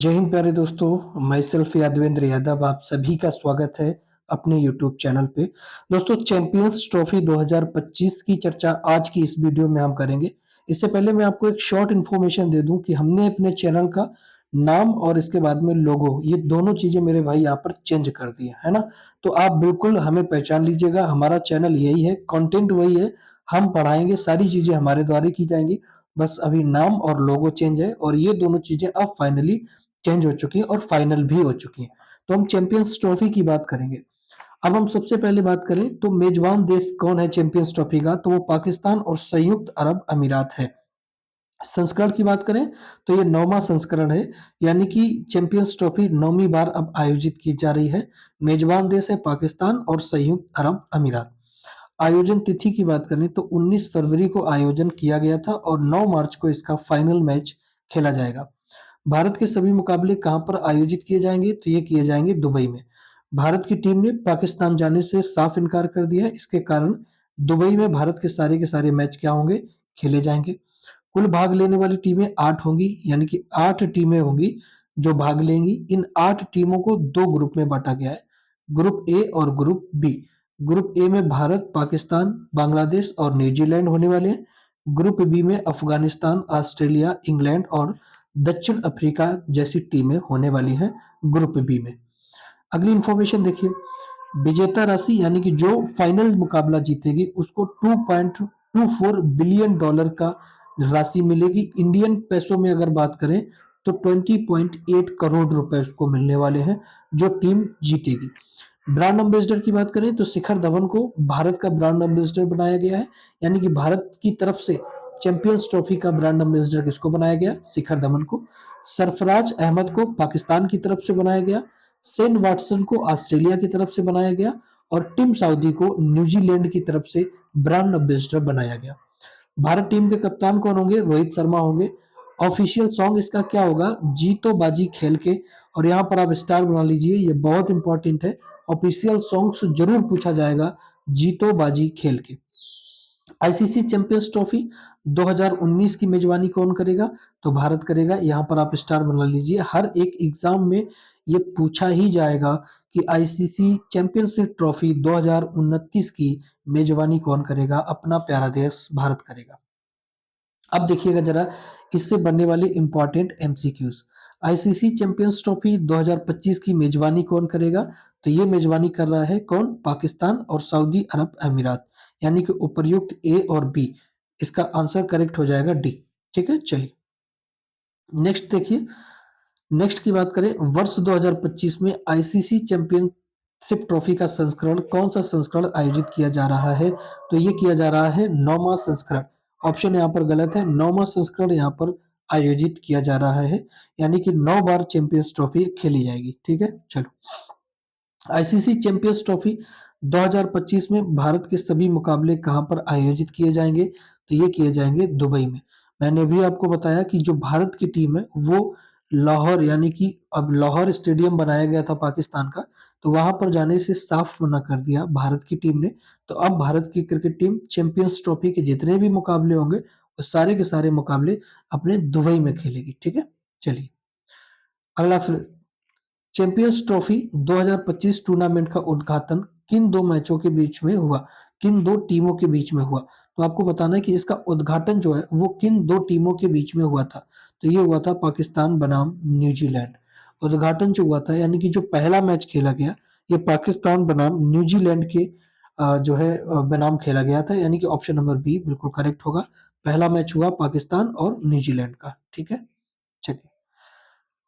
जय हिंद प्यारे दोस्तों, माई सेल्फ यादवेंद्र यादव आप सभी का स्वागत है अपने यूट्यूब चैनल पे। दोस्तों चैंपियंस ट्रॉफी 2025 की चर्चा आज की इस वीडियो में हम करेंगे। इससे पहले मैं आपको एक शॉर्ट इन्फॉर्मेशन दे दूं कि हमने अपने चैनल का नाम और इसके बाद में लोगो ये दोनों चीजें मेरे भाई यहाँ पर चेंज कर दी है ना। तो आप बिल्कुल हमें पहचान लीजिएगा, हमारा चैनल यही है, कंटेंट वही है, हम पढ़ाएंगे, सारी चीजें हमारे द्वारा की जाएंगी। बस अभी नाम और लोगो चेंज है और ये दोनों चीजें अब फाइनली चेंज हो चुकी है और फाइनल भी हो चुकी है। तो हम चैंपियंस ट्रॉफी की बात करेंगे। अब हम सबसे पहले बात करें तो मेजबान देश कौन है चैंपियंस ट्रॉफी का, तो वो पाकिस्तान और संयुक्त अरब अमीरात है। संस्करण की बात करें तो ये 9वां संस्करण है, यानी कि चैंपियंस ट्रॉफी 9वीं बार अब आयोजित की जा रही है। मेजबान देश है पाकिस्तान और संयुक्त अरब अमीरात। आयोजन तिथि की बात करें तो 19 फरवरी को आयोजन किया गया था और 9 मार्च को इसका फाइनल मैच खेला जाएगा। भारत के सभी मुकाबले कहां पर आयोजित किए जाएंगे, तो ये किए जाएंगे दुबई में। भारत की टीम ने पाकिस्तान जाने से साफ इनकार कर दिया है, इसके कारण दुबई में भारत के सारे मैच क्या होंगे, खेले जाएंगे। कुल भाग लेने वाली टीमें 8 होंगी, यानी कि 8 टीमें होंगी जो भाग लेंगी। इन 8 टीमों को 2 ग्रुप में बांटा गया है, ग्रुप ए और ग्रुप बी। ग्रुप ए में भारत, पाकिस्तान, बांग्लादेश और न्यूजीलैंड होने वाले हैं। ग्रुप बी में अफगानिस्तान, ऑस्ट्रेलिया, इंग्लैंड और दक्षिण अफ्रीका जैसी टीमें होने वाली हैं ग्रुप बी में। अगली इंफॉर्मेशन देखिए, विजेता राशि यानी कि जो फाइनल मुकाबला जीतेगी उसको 2.24 बिलियन डॉलर का राशि मिलेगी। इंडियन पैसों में अगर बात करें तो 20.8 करोड़ रुपए उसको मिलने वाले हैं जो टीम जीतेगी। ब्रांड एम्बेसडर की बात करें तो शिखर धवन को भारत का ब्रांड एम्बेसडर बनाया गया है, यानी कि भारत की तरफ से चैंपियंस ट्रॉफी का ब्रांड एम्बेसडर किसको बनाया गया, शिखर धवन को। सरफराज अहमद को पाकिस्तान की तरफ से बनाया गया। सेन वाटसन को ऑस्ट्रेलिया की तरफ से बनाया गया और टिम साउदी को न्यूजीलैंड की तरफ से ब्रांड एम्बेसडर बनाया गया। भारत टीम के कप्तान कौन होंगे, रोहित शर्मा होंगे। ऑफिशियल सॉन्ग इसका क्या होगा, जीतो बाजी खेल के। और यहाँ पर आप स्टार बना लीजिए, ये बहुत इंपॉर्टेंट है। ऑफिशियल सॉन्ग्स जरूर पूछा जाएगा, जीतो बाजी खेल के। आईसीसी चैंपियंस ट्रॉफी 2019 की मेजबानी कौन करेगा, तो भारत करेगा। यहाँ पर आप स्टार बना लीजिए, हर एक एग्जाम में ये पूछा ही जाएगा कि आईसीसी चैंपियनशिप ट्रॉफी 2029 की मेजबानी कौन करेगा, अपना प्यारा देश भारत करेगा। अब देखिएगा जरा इससे बनने वाले important MCQs. ICC champions trophy 2025 की मेजबानी कौन करेगा, तो ये मेजबानी कर रहा है कौन, पाकिस्तान और सऊदी अरब अमीरात, यानी कि उपर्युक्त ए और बी। इसका आंसर करेक्ट हो जाएगा डी। ठीक है, चलिए नेक्स्ट देखिए। नेक्स्ट की बात करें, वर्ष 2025 में आईसीसी चैंपियनशिप ट्रॉफी का संस्करण कौन सा संस्करण आयोजित किया जा रहा है, तो ये किया जा रहा है 9वां संस्करण। ऑप्शन यहाँ पर गलत है, 9वां संस्करण यहाँ पर आयोजित किया जा रहा है, यानी कि 9 बार चैंपियंस ट्रॉफी खेली जाएगी। ठीक है, चलो आईसीसी चैंपियंस ट्रॉफी 2025 में भारत के सभी मुकाबले कहां पर आयोजित किए जाएंगे, तो ये किए जाएंगे दुबई में। मैंने भी आपको बताया कि जो भारत की टीम है वो लाहौर, यानी कि अब लाहौर स्टेडियम बनाया गया था पाकिस्तान का, तो वहां पर जाने से साफ मना कर दिया भारत की टीम ने। तो अब भारत की क्रिकेट टीम चैंपियंस ट्रॉफी के जितने भी मुकाबले होंगे वो सारे के सारे मुकाबले अपने दुबई में खेलेगी। ठीक है, चलिए अगला फिर, चैंपियंस ट्रॉफी 2025 टूर्नामेंट का उद्घाटन किन दो मैचों के बीच में हुआ, किन दो टीमों के बीच में हुआ। तो आपको बताना है कि इसका उद्घाटन जो है वो किन दो टीमों के बीच में हुआ था, तो ये हुआ था पाकिस्तान बनाम न्यूजीलैंड। उद्घाटन जो हुआ था, यानी कि जो पहला मैच खेला गया, ये पाकिस्तान बनाम न्यूजीलैंड के जो है बनाम खेला गया था, यानी कि ऑप्शन नंबर बी बिल्कुल करेक्ट होगा। पहला मैच हुआ पाकिस्तान और न्यूजीलैंड का। ठीक है, चलिए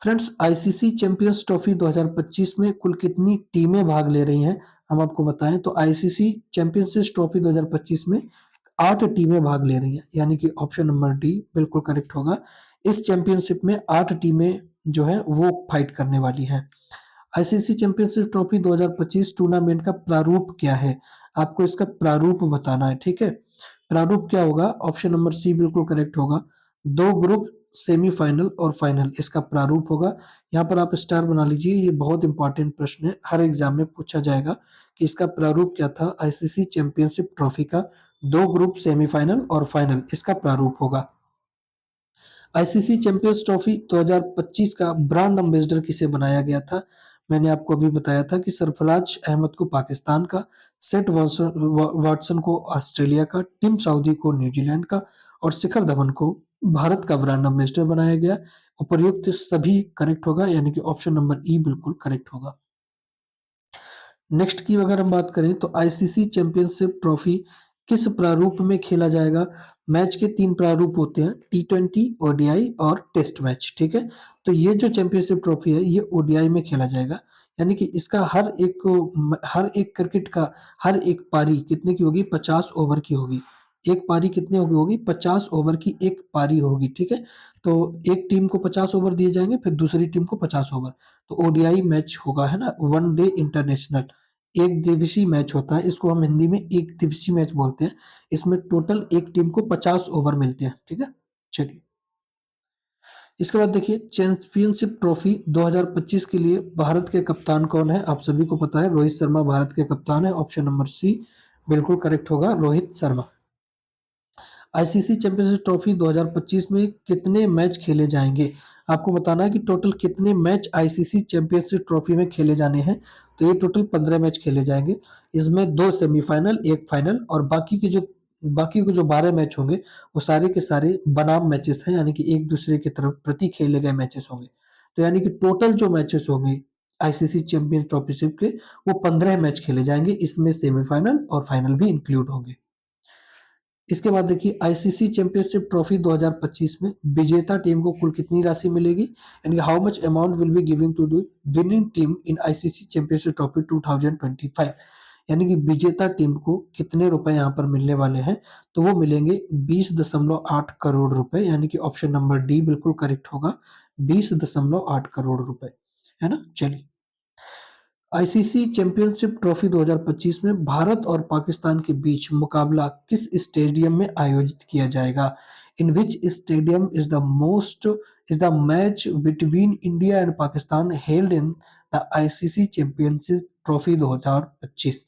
फ्रेंड्स, आईसीसी चैंपियंस ट्रॉफी 2025 में कुल कितनी टीमें भाग ले रही हैं, हम आपको बताएं तो आईसीसी चैंपियंशिप ट्रॉफी 2025 में 8 टीमें भाग ले रही हैं, यानी कि ऑप्शन नंबर डी बिल्कुल करेक्ट होगा। इस चैंपियनशिप में 8 टीमें जो है वो फाइट करने वाली हैं। आईसीसी चैंपियनशिप ट्रॉफी 2025 टूर्नामेंट का प्रारूप क्या है, आपको इसका प्रारूप बताना है। ठीक है, प्रारूप क्या होगा, ऑप्शन नंबर सी बिल्कुल करेक्ट होगा। 2 ग्रुप, सेमीफाइनल और फाइनल इसका प्रारूप होगा। यहाँ पर आप स्टार बना लीजिए, ये बहुत इंपॉर्टेंट प्रश्न है, हर एग्जाम में पूछा जाएगा कि इसका प्रारूप क्या था आईसीसी चैंपियनशिप ट्रॉफी का। 2 ग्रुप, सेमीफाइनल और फाइनल इसका प्रारूप होगा। आईसीसी चैंपियंस ट्रॉफी 2025 का ब्रांड एम्बेसडर किसे बनाया गया था? मैंने आपको अभी बताया था कि सरफराज अहमद को पाकिस्तान का, सेठ वाटसन को ऑस्ट्रेलिया का, टिम साउदी को न्यूजीलैंड का और शिखर धवन को भारत का ब्रांड एम्बेसडर बनाया गया। उपर्युक्त सभी करेक्ट होगा, यानी कि ऑप्शन नंबर ई बिल्कुल करेक्ट होगा। नेक्स्ट की अगर हम बात करें तो आईसीसी चैंपियनशिप ट्रॉफी किस प्रारूप में खेला जाएगा? मैच के 3 प्रारूप होते हैं, टी20, ओडीआई और टेस्ट मैच, ठीक है? तो ये जो चैंपियनशिप ट्रॉफी है, ये ओडीआई में खेला जाएगा, यानी कि इसका हर एक क्रिकेट का हर एक पारी कितने की होगी? 50 ओवर की होगी। एक पारी कितने की होगी? 50 ओवर की एक पारी होगी, ठीक है? तो एक टीम को 50 ओवर दिए जाएँगे, फिर दूसरी टीम को 50 ओवर। तो ओडीआई मैच होगा, है ना? One day international. एक दिवसीय मैच होता है, इसको हम हिंदी में एक दिवसीय मैच बोलते हैं। इसमें टोटल एक टीम को 50 ओवर मिलते हैं, ठीक है? चलिए, इसके बाद देखिए चैंपियनशिप ट्रॉफी 2025 के लिए भारत के कप्तान कौन है? आप सभी को पता है, रोहित शर्मा भारत के कप्तान है, ऑप्शन नंबर सी बिल्कुल करेक्ट होगा, Rohit Sharma. ICC championship trophy 2025 में कितने मैच खेले जाएँगे? आपको बताना है कि टोटल कितने मैच आईसीसी चैंपियनशिप ट्रॉफी में खेले जाने हैं। तो ये टोटल 15 मैच खेले जाएँगे। इसमें 2 सेमीफाइनल, 1 फाइनल और बाकी के जो 12 मैच होंगे, वो सारे के सारे बनाम मैचेस हैं, यानी कि एक-दूसरे की तरफ प्रति खेले गए मैचेस होंगे। तो यानी कि टोटल जो मैचेस होंगे आईसीसी चैंपियंस ट्रॉफी के, वो 15 मैच खेले जाएँगे। इसमें सेमीफाइनल और फाइनल भी इंक्लूड होंगे। इसके बाद देखिए आईसीसी चैंपियनशिप ट्रॉफी 2025 में विजेता टीम को कुल कितनी राशि मिलेगी? यानी how much amount will be giving to the winning team in ICC championship trophy 2025? यानी कि विजेता टीम को कितने रुपए यहाँ पर मिलने वाले हैं? तो वो मिलेंगे 20.8 करोड़ रुपए, यानी कि ऑप्शन नंबर डी बिल्कुल करेक्ट होगा, 20.8 करोड़ रुपए, है ना? चलिए, आईसीसी चैंपियनशिप ट्रॉफी 2025 में भारत और पाकिस्तान के बीच मुकाबला किस स्टेडियम में आयोजित किया जाएगा? In which stadium is the match between India and Pakistan held in the ICC championship trophy 2025?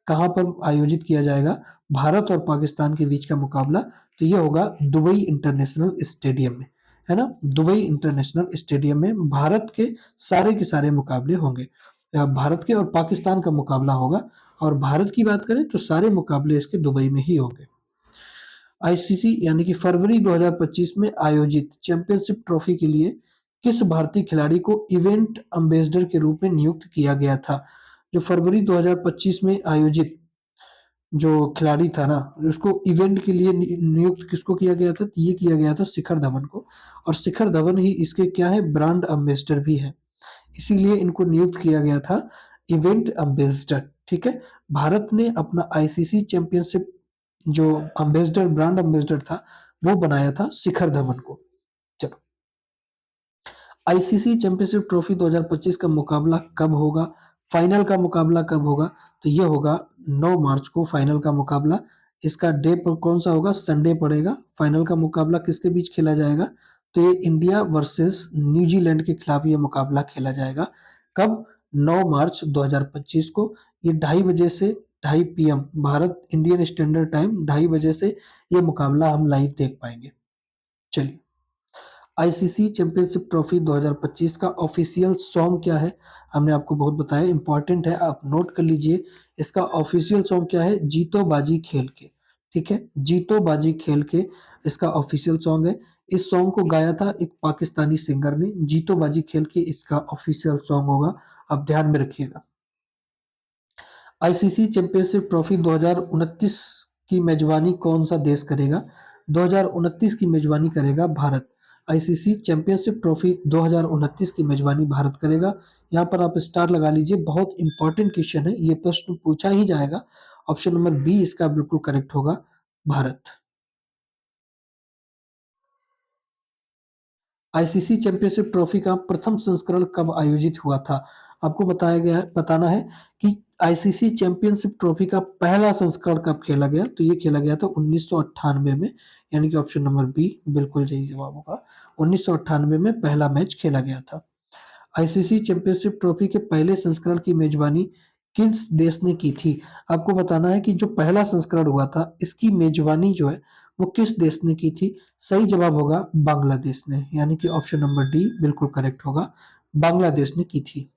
कहाँ पर आयोजित किया जाएगा भारत और पाकिस्तान के बीच का मुकाबला? तो ये होगा दुबई इंटरनेशनल स्टेडियम में, है ना? दुबई इंटरनेशनल स्टेडियम में भारत के सारे मुकाबले होंगे। भारत के और पाकिस्तान का मुकाबला होगा और भारत की बात करें तो सारे मुकाबले इसके दुबई में ही होंगे। आईसीसी यानी कि फरवरी 2025 में आयोजित चैंपियनशिप ट्रॉफी के लिए किस भारतीय खिलाड़ी को इवेंट एम्बेसडर के रूप में नियुक्त किया गया था? जो फरवरी 2025 में आयोजित जो खिलाड़ी था ना, उसको इवेंट के लिए नियुक्त किसको किया गया था? ये किया गया था शिखर धवन को, और शिखर धवन ही इसके क्या है? ब्रांड एम्बेसडर भी है। इसीलिए इनको नियुक्त किया गया था इवेंट एम्बेसडर, ठीक है? भारत ने अपना आईसीसी चैंपियनशिप जो ब्रांड एम्बेसडर था, वो बनाया था शिखर धवन को। चलो, आईसीसी चैंपियनशिप ट्रॉफी 2025 का मुकाबला कब होगा? फाइनल का मुकाबला कब होगा? तो ये होगा 9 मार्च को फाइनल का मुकाबला। इसका डे पर कौन-सा होगा? संडे पड़ेगा। फाइनल का मुकाबला किसके बीच खेला जाएगा? तो ये इंडिया वर्सेस न्यूजीलैंड के खिलाफ ये मुकाबला खेला जाएगा। कब? 9 मार्च 2025 को। ये 2:30 बजे से 2:30 PM Bharat Indian standard time 2:30 बजे से ये मुकाबला हम लाइव देख पाएँगे। चलिए, आईसीसी चैंपियनशिप ट्रॉफी 2025 का ऑफिशियल सॉन्ग क्या है? हमने आपको बहुत बताया, इम्पोर्टेंट है, आप नोट कर लीजिए। इसका ऑफिशियल सॉन्ग क्या है? जीतो बाजी खेल के, ठीक है? जीतो बाजी खेल के इसका ऑफिशियल सॉन्ग है। इस सॉन्ग को गाया था एक पाकिस्तानी सिंगर ने। जीतो बाजी खेल के इसका ऑफिशियल सॉन्ग होगा, आप ध्यान में रखिएगा। आईसीसी चैंपियनशिप ट्रॉफी 2029 की मेजबानी कौन-सा देश करेगा? 2029 की मेजबानी करेगा भारत। आईसीसी चैंपियनशिप ट्रॉफी 2029 की मेजबानी भारत करेगा। यहाँ पर आप स्टार लगा लीजिए, बहुत इंपॉर्टेंट क्वेश्चन है, ये प्रश्न पूछा ही जाएगा। ऑप्शन नंबर बी इसका बिल्कुल करेक्ट होगा, भारत। आईसीसी चैंपियनशिप ट्रॉफी का प्रथम संस्करण कब आयोजित हुआ था? आपको बताना है कि आईसीसी चैंपियनशिप ट्रॉफी का पहला संस्करण कब खेला गया? तो ये खेला गया था 1998 में, यानी कि ऑप्शन नंबर बी बिल्कुल सही जवाब होगा। 1998 में पहला मैच खेला गया था। आईसीसी चैंपियनशिप ट्रॉफी के पहले संस्करण की मेजबानी किस देश ने की थी? आपको बताना है कि जो पहला संस्करण हुआ था, इसकी मेजबानी जो है, वो किस देश ने की थी? सही जवाब होगा बांग्लादेश ने, यानी कि ऑप्शन नंबर डी बिल्कुल करेक्ट होगा, बांग्लादेश ने की थी।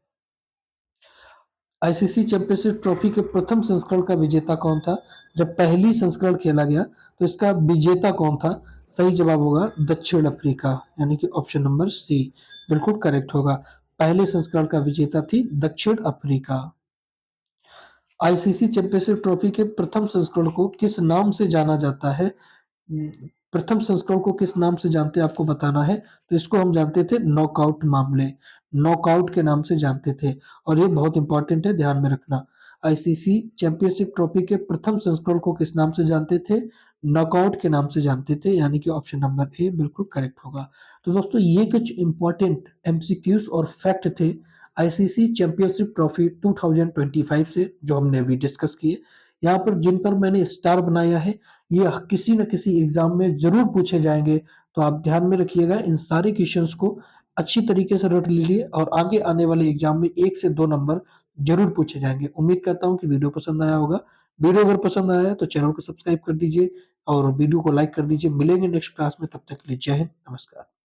आईसीसी चैंपियनशिप ट्रॉफी के प्रथम संस्करण का विजेता कौन था? जब पहली संस्करण खेला गया तो इसका विजेता कौन था? सही जवाब होगा दक्षिण अफ्रीका, यानी कि ऑप्शन नंबर सी बिल्कुल करेक्ट होगा। पहले संस्करण का विजेता थी दक्षिण अफ्रीका। आईसीसी चैंपियनशिप ट्रॉफी के प्रथम संस्करण को किस नाम से जाना जाता है? प्रथम संस्करण को किस नाम से जानते हैं आपको बताना है, तो इसको हम जानते थे नॉकआउट मामले, नॉकआउट के नाम से जानते थे और ये बहुत इंपॉर्टेंट है, ध्यान में रखना। आईसीसी चैंपियनशिप ट्रॉफी के प्रथम संस्करण को किस नाम से जानते थे? नॉकआउट के नाम से जानते थे, यानी कि ऑप्शन नंबर ए बिल्कुल करेक्ट होगा। तो दोस्तों ये कुछ इंपॉर्टेंट एमसीक्यूज और फैक्ट थे आईसीसी चैंपियनशिप ट्रॉफी 2025 से जो हमने अभी डिस्कस किए। यहाँ पर जिन पर मैंने स्टार बनाया है ये किसी न किसी एग्जाम में ज़रूर पूछे जाएँगे, तो आप ध्यान में रखिएगा इन सारे क्वेश्चंस को अच्छी तरीके से रट लीजिए और आगे आने वाले एग्जाम में 1 से 2 नंबर ज़रूर पूछे जाएँगे। उम्मीद करता हूँ कि वीडियो पसंद आया होगा। वीडियो अगर पसंद आया है तो चैनल को सब्सक्राइब कर दीजिए और वीडियो को लाइक कर दीजिए। मिलेंगे नेक्स्ट क्लास में, तब तक के लिए जय हिंद, नमस्कार।